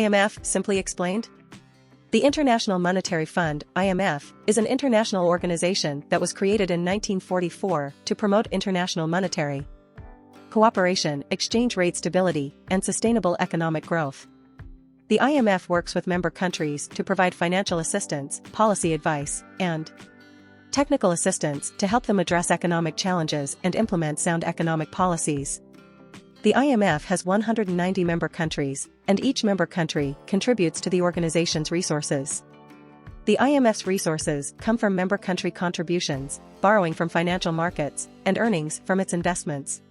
IMF, simply explained? The International Monetary Fund, IMF, is an international organization that was created in 1944 to promote international monetary cooperation, exchange rate stability, and sustainable economic growth. The IMF works with member countries to provide financial assistance, policy advice, and technical assistance to help them address economic challenges and implement sound economic policies. The IMF has 190 member countries, and each member country contributes to the organization's resources. The IMF's resources come from member country contributions, borrowing from financial markets, and earnings from its investments.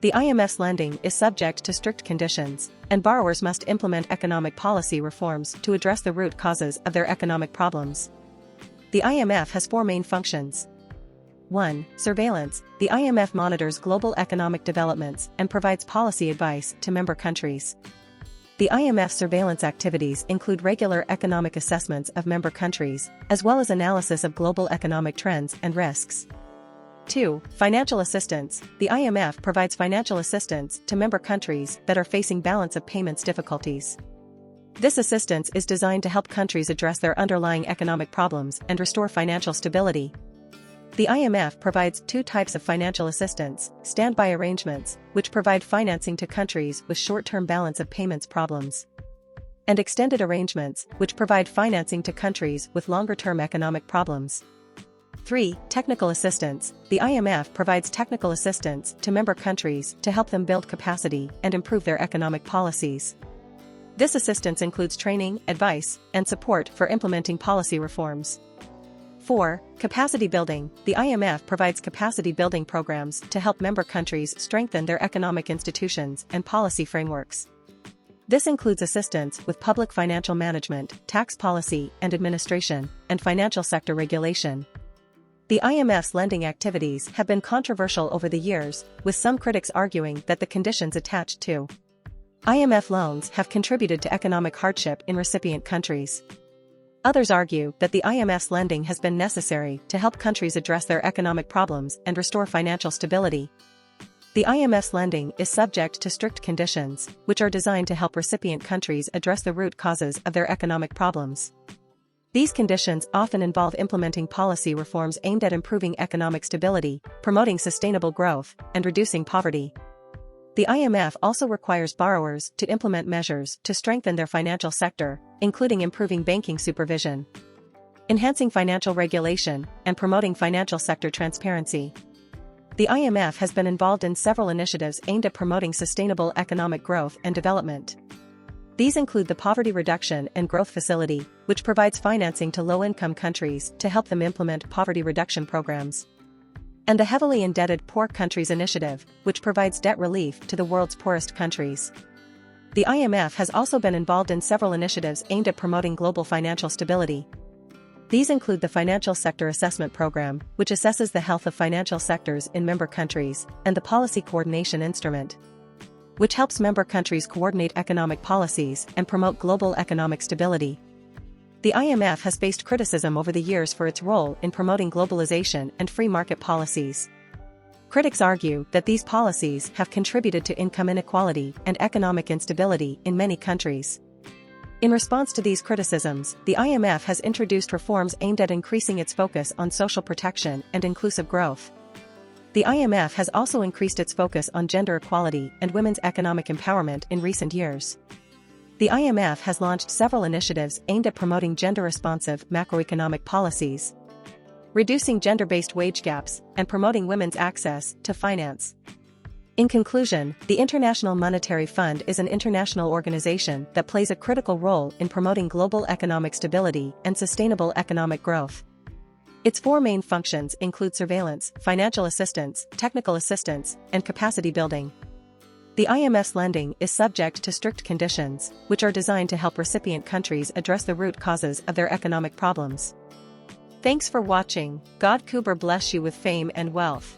The IMF's lending is subject to strict conditions, and borrowers must implement economic policy reforms to address the root causes of their economic problems. The IMF has four main functions. 1. Surveillance. The IMF monitors global economic developments and provides policy advice to member countries. The IMF's surveillance activities include regular economic assessments of member countries, as well as analysis of global economic trends and risks. 2. Financial assistance. The IMF provides financial assistance to member countries that are facing balance of payments difficulties. This assistance is designed to help countries address their underlying economic problems and restore financial stability. The IMF provides two types of financial assistance: standby arrangements, which provide financing to countries with short-term balance of payments problems, and extended arrangements, which provide financing to countries with longer-term economic problems. 3. Technical assistance. The IMF provides technical assistance to member countries to help them build capacity and improve their economic policies. This assistance includes training, advice, and support for implementing policy reforms. 4. Capacity building. The IMF provides capacity building programs to help member countries strengthen their economic institutions and policy frameworks. This includes assistance with public financial management, tax policy and administration, and financial sector regulation. The IMF's lending activities have been controversial over the years, with some critics arguing that the conditions attached to IMF loans have contributed to economic hardship in recipient countries. Others argue that the IMF's lending has been necessary to help countries address their economic problems and restore financial stability. The IMF's lending is subject to strict conditions, which are designed to help recipient countries address the root causes of their economic problems. These conditions often involve implementing policy reforms aimed at improving economic stability, promoting sustainable growth, and reducing poverty. The IMF also requires borrowers to implement measures to strengthen their financial sector, including improving banking supervision, enhancing financial regulation, and promoting financial sector transparency. The IMF has been involved in several initiatives aimed at promoting sustainable economic growth and development. These include the Poverty Reduction and Growth Facility, which provides financing to low-income countries to help them implement poverty reduction programs, and the Heavily Indebted Poor Countries Initiative, which provides debt relief to the world's poorest countries. The IMF has also been involved in several initiatives aimed at promoting global financial stability. These include the Financial Sector Assessment Program, which assesses the health of financial sectors in member countries, and the Policy Coordination Instrument, which helps member countries coordinate economic policies and promote global economic stability. The IMF has faced criticism over the years for its role in promoting globalization and free market policies. Critics argue that these policies have contributed to income inequality and economic instability in many countries. In response to these criticisms, the IMF has introduced reforms aimed at increasing its focus on social protection and inclusive growth. The IMF has also increased its focus on gender equality and women's economic empowerment in recent years. The IMF has launched several initiatives aimed at promoting gender-responsive macroeconomic policies, reducing gender-based wage gaps, and promoting women's access to finance. In conclusion, the International Monetary Fund is an international organization that plays a critical role in promoting global economic stability and sustainable economic growth. Its four main functions include surveillance, financial assistance, technical assistance, and capacity building. The IMF's lending is subject to strict conditions, which are designed to help recipient countries address the root causes of their economic problems. Thanks for watching. God Kuber bless you with fame and wealth.